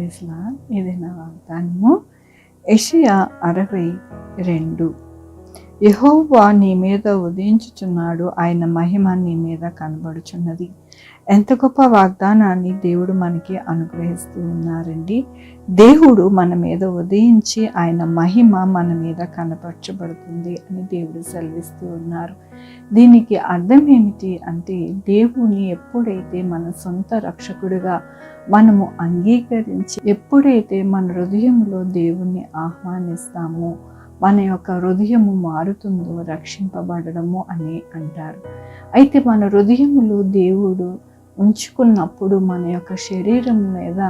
ప్రైజ్లా. ఇది నా వాగ్దానము. యెషయా 62. యెహోవా నీ మీద ఉదయించుచున్నాడు, ఆయన మహిమ నీ మీద కనబడుచున్నది. ఎంత గొప్ప వాగ్దానాన్ని దేవుడు మనకి అనుగ్రహిస్తూ ఉన్నారండి. దేవుడు మన మీద ఉదయించి ఆయన మహిమ మన మీద కనపరచబడుతుంది అని దేవుడు సెలవిస్తూ ఉన్నారు. దీనికి అర్థం ఏమిటి అంటే, దేవుని ఎప్పుడైతే మన సొంత రక్షకుడిగా మనము అంగీకరించి, ఎప్పుడైతే మన హృదయంలో దేవుణ్ణి ఆహ్వానిస్తామో మన యొక్క హృదయము మారుతుందో రక్షింపబడము అని అంటారు. అయితే మన హృదయములో దేవుడు ఉంచుకున్నప్పుడు మన యొక్క శరీరం మీద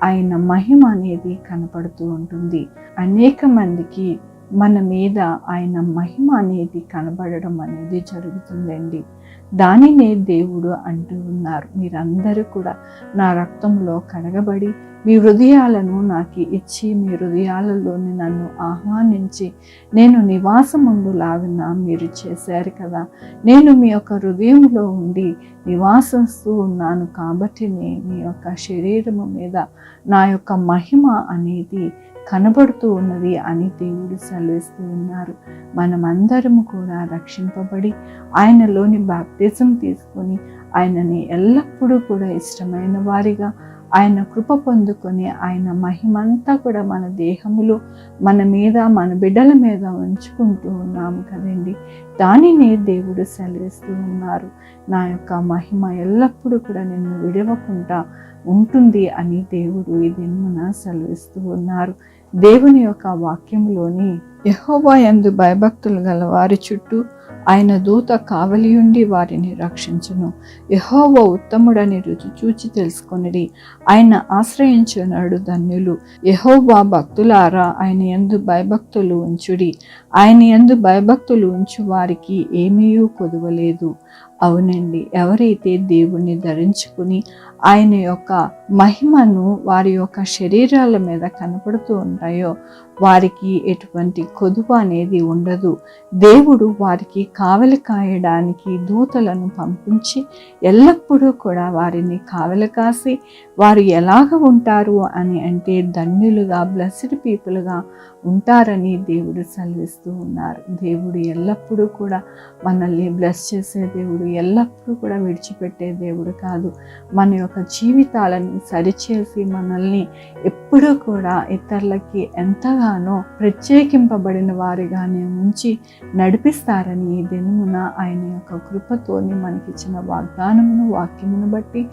ఆయన మహిమ అనేది కనపడుతూ ఉంటుంది. అనేక మందికి మన మీద ఆయన మహిమ అనేది కనబడడం అనేది జరుగుతుందండి. దానినే దేవుడు అంటూ ఉన్నారు, మీరందరూ కూడా నా రక్తంలో కడగబడి మీ హృదయాలను నాకు ఇచ్చి మీ హృదయాలలోని నన్ను ఆహ్వానించి నేను నివాసముందులాగున మీరు చేశారు కదా. నేను మీ యొక్క హృదయంలో ఉండి నివాసిస్తూ ఉన్నాను కాబట్టి మీ యొక్క శరీరము మీద నా యొక్క మహిమ అనేది కనబడుతూ ఉన్నది అని దేవుడు సెలవిస్తూ ఉన్నారు. మనమందరము కూడా రక్షింపబడి ఆయనలోని బాప్తిజం తీసుకొని ఆయనని ఎల్లప్పుడూ కూడా ఇష్టమైన వారిగా ఆయన కృప పొందుకొని ఆయన మహిమంతా కూడా మన దేహములో మన మీద మన బిడ్డల మీద ఉంచుకుంటూ ఉన్నాము కదండి. దానిని దేవుడు సెలవిస్తూ ఉన్నారు, నా యొక్క మహిమ ఎల్లప్పుడూ కూడా నిన్ను విడవకుండా ఉంటుంది అని దేవుడు ఈ దినమున సెలవిస్తూ ఉన్నారు. దేవుని యొక్క వాక్యంలోని యెహోవా యందు భయభక్తులు గల వారి చుట్టూ ఆయన దూత కావలియుండి వారిని రక్షించును. యెహోవా ఉత్తముడని రుచి చూచి తెలుసుకొనిడి, ఆయన ఆశ్రయించునడు ధన్యులు. యెహోవా భక్తులారా ఆయన యందు భయభక్తులు ఉంచుడి, ఆయన యందు భయభక్తులు ఉంచు వారికి ఏమీయూ కొదువలేదు. అవునండి, ఎవరైతే దేవుణ్ణి ధరించుకుని ఆయన యొక్క మహిమను వారి యొక్క శరీరాల మీద కనపడుతూ ఉంటాయో వారికి ఎటువంటి కొదువ అనేది ఉండదు. దేవుడు వారికి కావలి కాయడానికి దూతలను పంపించి ఎల్లప్పుడూ కూడా వారిని కావలి కాసి వారు ఎలాగ ఉంటారు అని అంటే ధన్యులుగా, బ్లెస్డ్ పీపుల్గా ఉంటారని దేవుడు సెలవిస్తూ ఉన్నారు. దేవుడు ఎల్లప్పుడూ కూడా మనల్ని బ్లెస్ చేసే దేవుడు, ఎల్లప్పుడూ కూడా విడిచిపెట్టే దేవుడు కాదు. మన యొక్క జీవితాలను సరిచేసి మనల్ని ఎప్పుడూ కూడా ఇతరులకి ఎంతగానో ప్రత్యేకింపబడిన వారిగానే ఉంచి నడిపిస్తారని ఈ దినమున ఆయన యొక్క కృపతోని మనకిచ్చిన వాగ్దానమును వాక్యమును బట్టి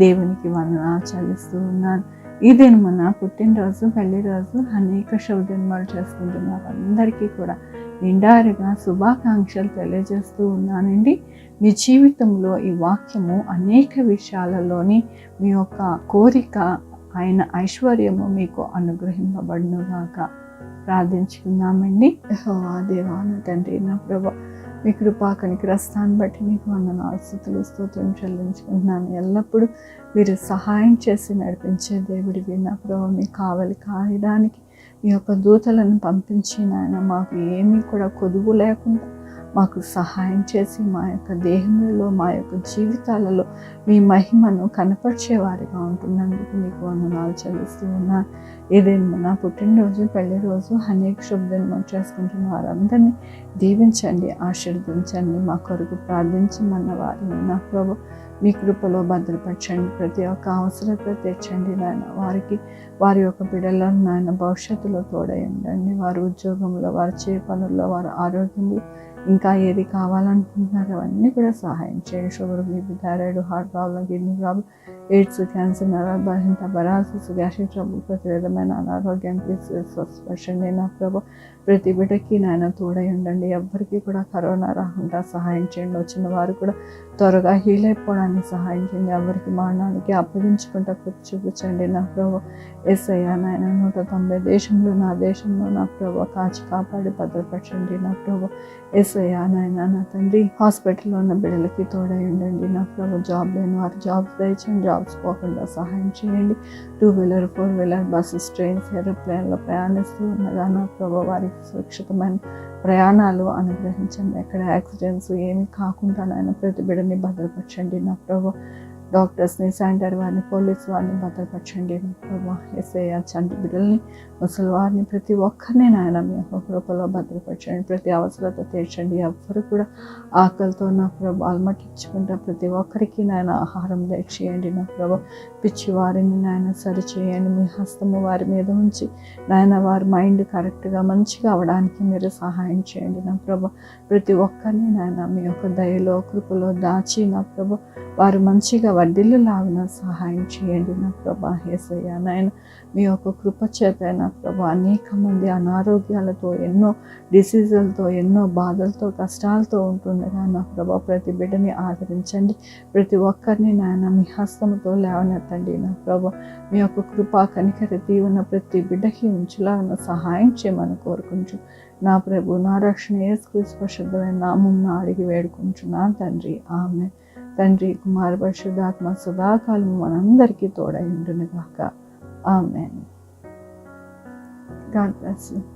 దేవునికి వందనాలు చెల్లిస్తూ ఉన్నాను. ఈ దినమున పుట్టినరోజు, పెళ్లి రోజు అనేక శుభదినాలు చేసుకుంటున్నారు అందరికీ కూడా నిండారుగా శుభాకాంక్షలు తెలియజేస్తూ ఉన్నానండి. మీ జీవితంలో ఈ వాక్యము అనేక విషయాలలోని మీ యొక్క కోరిక ఆయన ఐశ్వర్యము మీకు అనుగ్రహింపబడునుగాక. ప్రార్థించుకుందామండి. యెహోవా దేవా నా తండ్రి, నా ప్రభు, మీ కృపా కనికరస్తాన్ని బట్టి మీకు వందనాలు, స్తుతులు, స్తోత్రం చెల్లించుకుంటున్నాను. ఎల్లప్పుడూ మీరు సహాయం చేసి నడిపించే దేవుడివి నా ప్రభు. మీ కావలి కాయడానికి మీ యొక్క దూతలను పంపించి నాయన మాకు ఏమీ కూడా కొదువు లేకుండా మాకు సహాయం చేసి మా యొక్క దేహంలో మా యొక్క జీవితాలలో మీ మహిమను కనపరిచేవారిగా ఉంటున్నందుకు మీకు వందనాలు చెల్లిస్తూ ఉన్నాను. ఏదైనా నా పుట్టినరోజు, పెళ్లి రోజు అనేక శుభదినాలు చేసుకుంటున్న వారందరినీ దీవించండి, ఆశీర్వదించండి. మా కొరకు ప్రార్థించమన్న వారిని నా ప్రభు మీ కృపలో భద్రపరచండి. ప్రతి ఒక్క అవసరత తీర్చండి నాయన. వారికి వారి యొక్క బిడ్డలను నాయన భవిష్యత్తులో తోడయండి. వారి ఉద్యోగంలో, వారి చే పనుల్లో, వారి ఆరోగ్యంలో ఇంకా ఏది కావాలనుకుంటున్నారో అవన్నీ కూడా సహాయం చేయండి. Sugar, BP, thyroid, heart problem, kidney problem, AIDS, cancer, నరబలహీనత, పరాలసిస్, గ్యాస్ట్రిక్ ట్రబుల్, ప్రతి విధమైన అనారోగ్యానికి స్వస్పర్శండి నా ప్రభు. ప్రతి బిడ్డకి నాయన తోడై ఉండండి. ఎవ్వరికీ కూడా కరోనా రాకుండా సహాయం చేయండి. వచ్చిన వారు కూడా త్వరగా హీల్ అయిపోవడానికి సహాయం చేయండి. ఎవరికి మరణానికి అప్పగించుకుంటా కృప చూపించండి నా ప్రభు. యేసయ్యా నాయన 190 దేశంలో, నా దేశంలో నా ప్రభు కాచి కాపాడి భద్రపరచండి నా ప్రభు. యేసయ్యా నాయన నా తండ్రి, హాస్పిటల్లో ఉన్న బిడ్డలకి తోడై ఉండండి నా ప్రభు. జాబ్ లేని వారు జాబ్స్ దయచేయండి, జాబ్స్ పోకుండా సహాయం చేయండి. 2 వీలర్ 4 వీలర్ బస్సెస్, ట్రైన్స్, ఏరోప్లేన్లో ప్రయాణిస్తూ ఉండగా నా ప్రభు వారికి సురక్షితమైన ప్రయాణాలు అనుగ్రహించండి. ఎక్కడ యాక్సిడెంట్స్ ఏమి కాకుండా నాయన ప్రతి బిడ్డని భద్రపరచండి నా ప్రభు. డాక్టర్స్ని, శానిటరీ వారిని, పోలీస్ వారిని భద్రపరచండి నా ప్రభా. యేసయ్య చంటి బిడ్డల్ని, ముసలి వారిని, ప్రతి ఒక్కరిని నాయన మీ యొక్క కృపలో భద్రపరచండి. ప్రతి అవసరత తీర్చండి. ఎవ్వరు కూడా ఆకలితో నా ప్రభా అలమటించుకుంటా ప్రతి ఒక్కరికి నాయన ఆహారం దయచేయండి నా ప్రభా. పిచ్చి వారిని నాయన సరిచేయండి. మీ హస్తము వారి మీద ఉంచి నాయన వారి మైండ్ కరెక్ట్గా మంచిగా అవడానికి మీరు సహాయం చేయండి నా ప్రభా. ప్రతి ఒక్కరిని నాయన మీ యొక్క దయలో, కృపలో దాచి నా ప్రభా వారు మంచిగా వర్ధిల్లులాగున సహాయం చేయండి నా ప్రభా. యేసయ్య నాయన మీ యొక్క కృప చేత నా ప్రభా అనేక మంది అనారోగ్యాలతో, ఎన్నో డిసీజులతో, ఎన్నో బాధలతో, కష్టాలతో ఉంటుండగా నా ప్రభా ప్రతి బిడ్డని ఆదరించండి. ప్రతి ఒక్కరిని నాయన మీ హస్తముతో లేవనెత్తండి నా ప్రభా. మీ యొక్క కృపా కనికర దీవెన ప్రతి బిడ్డకి ఉంచులాగా సహాయం చేయమని కోరుకుంటూ నా ప్రభు, నా రక్షణ యేసుక్రీస్తు పరిశుద్ధమైన నామమున అడిగి వేడుకుంటున్నాను తండ్రి. ఆమేన్. తండ్రి, కుమార, పరిశుద్ధాత్మ సదాకాలం మనందరికీ తోడై ఉండును గాక. ఆమేన్. God bless you.